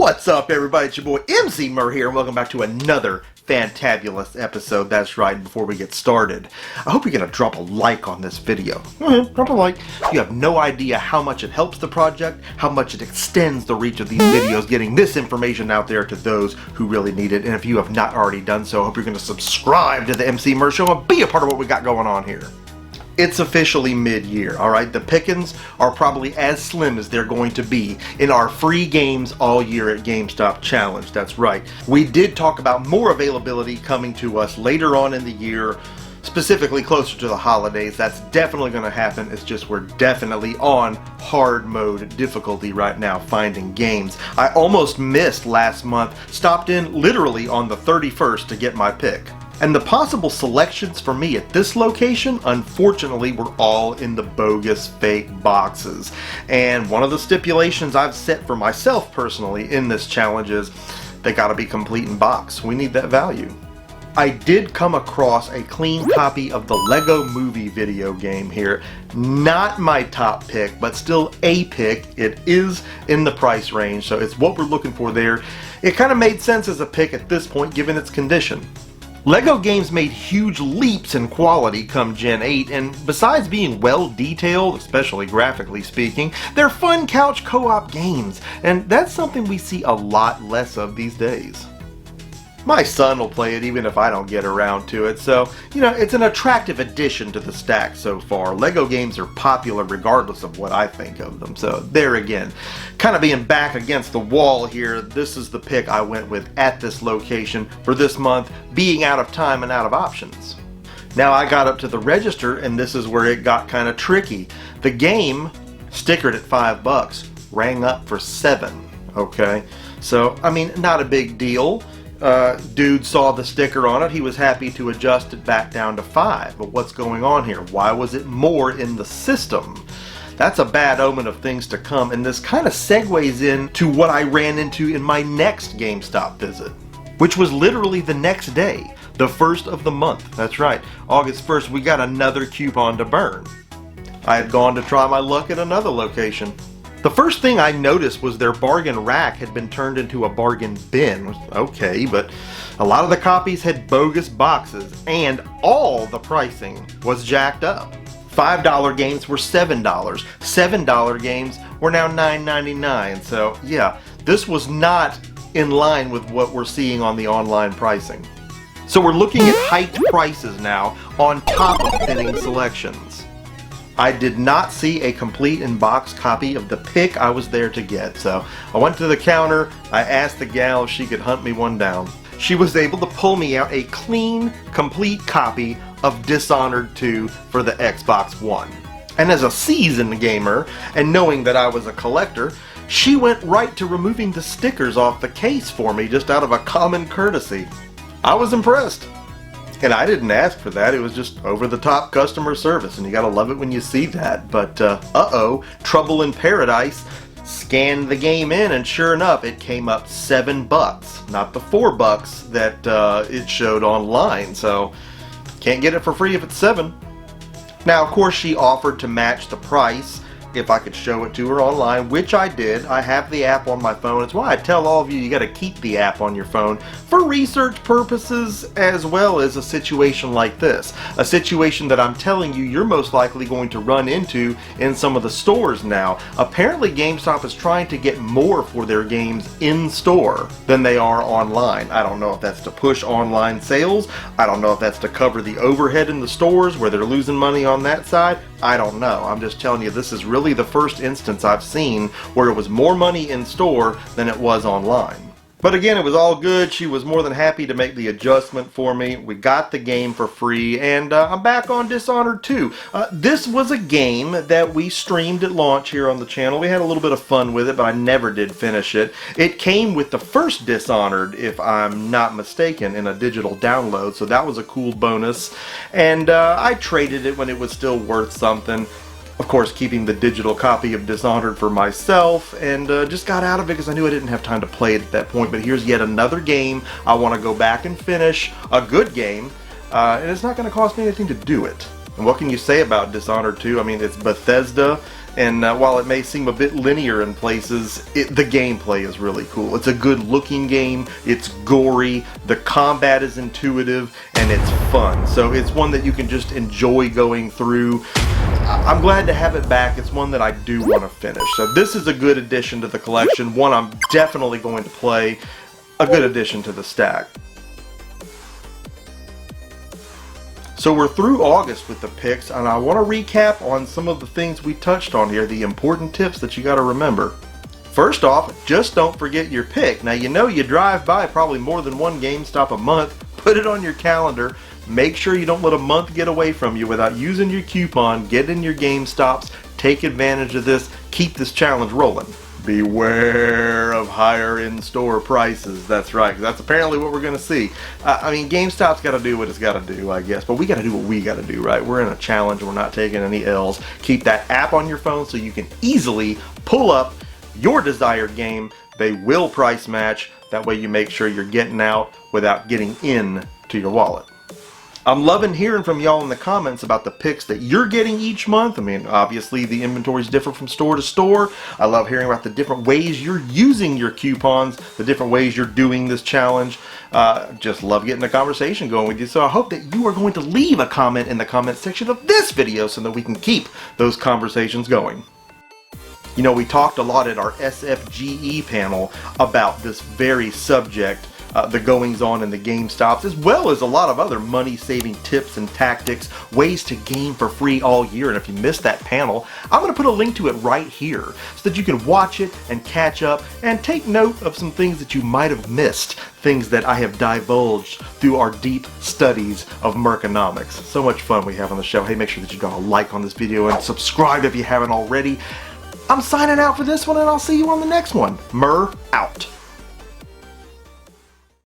What's up, everybody? It's your boy Emceemur here, and welcome back to another fantabulous episode. That's right. Before we get started, I hope you're gonna drop a like on this video. Drop a like. You have no idea how much it helps the project, how much it extends the reach of these videos, getting this information out there to those who really need it. And if you have not already done so, I hope you're gonna subscribe to the Emceemur Show and be a part of what we got going on here. It's officially mid-year, alright? The pickings are probably as slim as they're going to be in our free games all year at GameStop challenge. That's right. We did talk about more availability coming to us later on in the year, specifically closer to the holidays. That's definitely going to happen. It's just we're definitely on hard mode difficulty right now finding games. I almost missed last month. Stopped in literally on the 31st to get my pick. And the possible selections for me at this location, unfortunately, were all in the bogus fake boxes. And one of the stipulations I've set for myself personally in this challenge is they gotta be complete in box. We need that value. I did come across a clean copy of the Lego Movie video game here. Not my top pick, but still a pick. It is in the price range, so it's what we're looking for there. It kind of made sense as a pick at this point, given its condition. LEGO games made huge leaps in quality come Gen 8, and besides being well detailed, especially graphically speaking, they're fun couch co-op games, and that's something we see a lot less of these days. My son will play it even if I don't get around to it, so, it's an attractive addition to the stack so far. LEGO games are popular regardless of what I think of them, so there again. Kind of being back against the wall here, this is the pick I went with at this location for this month, being out of time and out of options. Now I got up to the register and this is where it got kind of tricky. The game, stickered at $5, rang up for $7, okay? So, not a big deal. Dude saw the sticker on it, he was happy to adjust it back down to $5. But what's going on here? Why was it more in the system? That's a bad omen of things to come, and this kind of segues into what I ran into in my next GameStop visit, which was literally the next day, the 1st of the month. That's right, August 1st, we got another coupon to burn. I had gone to try my luck at another location. The first thing I noticed was their bargain rack had been turned into a bargain bin. Okay, but a lot of the copies had bogus boxes and all the pricing was jacked up. $5 games were $7. $7 games were now $9.99. So yeah, this was not in line with what we're seeing on the online pricing. So we're looking at hiked prices now on top of thinning selections. I did not see a complete in-box copy of the pick I was there to get, so I went to the counter, I asked the gal if she could hunt me one down. She was able to pull me out a clean, complete copy of Dishonored 2 for the Xbox One. And as a seasoned gamer, and knowing that I was a collector, she went right to removing the stickers off the case for me just out of a common courtesy. I was impressed. And I didn't ask for that, it was just over-the-top customer service, and you gotta love it when you see that. But, uh-oh, trouble in paradise. Scanned the game in, and sure enough, it came up $7, not the $4 that it showed online, so can't get it for free if it's $7. Now, of course, she offered to match the price if I could show it to her online, which I did. I have the app on my phone. It's why I tell all of you, you got to keep the app on your phone for research purposes as well as a situation like this. A situation that I'm telling you you're most likely going to run into in some of the stores now. Apparently GameStop is trying to get more for their games in store than they are online. I don't know if that's to push online sales. I don't know if that's to cover the overhead in the stores where they're losing money on that side. I don't know. I'm just telling you, this is really the first instance I've seen where it was more money in store than it was online. But again, it was all good. She was more than happy to make the adjustment for me. We got the game for free, and I'm back on Dishonored 2. This was a game that we streamed at launch here on the channel. We had a little bit of fun with it, but I never did finish it. It came with the first Dishonored, if I'm not mistaken, in a digital download, so that was a cool bonus. And I traded it when it was still worth something. Of course, keeping the digital copy of Dishonored for myself, and just got out of it because I knew I didn't have time to play it at that point. But here's yet another game I want to go back and finish, a good game, and it's not going to cost me anything to do it. And what can you say about Dishonored 2? I mean, it's Bethesda, And while it may seem a bit linear in places, the gameplay is really cool. It's a good looking game, it's gory, the combat is intuitive, and it's fun. So it's one that you can just enjoy going through. I'm glad to have it back. It's one that I do want to finish. So this is a good addition to the collection, one I'm definitely going to play, a good addition to the stack. So we're through August with the picks, and I want to recap on some of the things we touched on here, the important tips that you got to remember. First off, just don't forget your pick. Now you know you drive by probably more than one GameStop a month. Put it on your calendar. Make sure you don't let a month get away from you without using your coupon. Get in your GameStops. Take advantage of this. Keep this challenge rolling. Beware of higher in-store prices. That's right, 'cause that's apparently what we're going to see. I mean, GameStop's got to do what it's got to do, I guess, but we got to do what we got to do, right? We're in a challenge. We're not taking any L's. Keep that app on your phone so you can easily pull up your desired game. They will price match. That way you make sure you're getting out without getting in to your wallet. I'm loving hearing from y'all in the comments about the picks that you're getting each month. I mean, obviously the inventory's different from store to store. I love hearing about the different ways you're using your coupons, the different ways you're doing this challenge. Just love getting a conversation going with you. So I hope that you are going to leave a comment in the comment section of this video so that we can keep those conversations going. You know, we talked a lot at our SFGE panel about this very subject, the goings on in the GameStops, as well as a lot of other money saving tips and tactics, ways to game for free all year. And if you missed that panel, I'm going to put a link to it right here so that you can watch it and catch up and take note of some things that you might have missed, things that I have divulged through our deep studies of Murconomics. So much fun we have on the show. Hey, make sure that you got a like on this video and subscribe if you haven't already. I'm signing out for this one, and I'll see you on the next one. Mur out.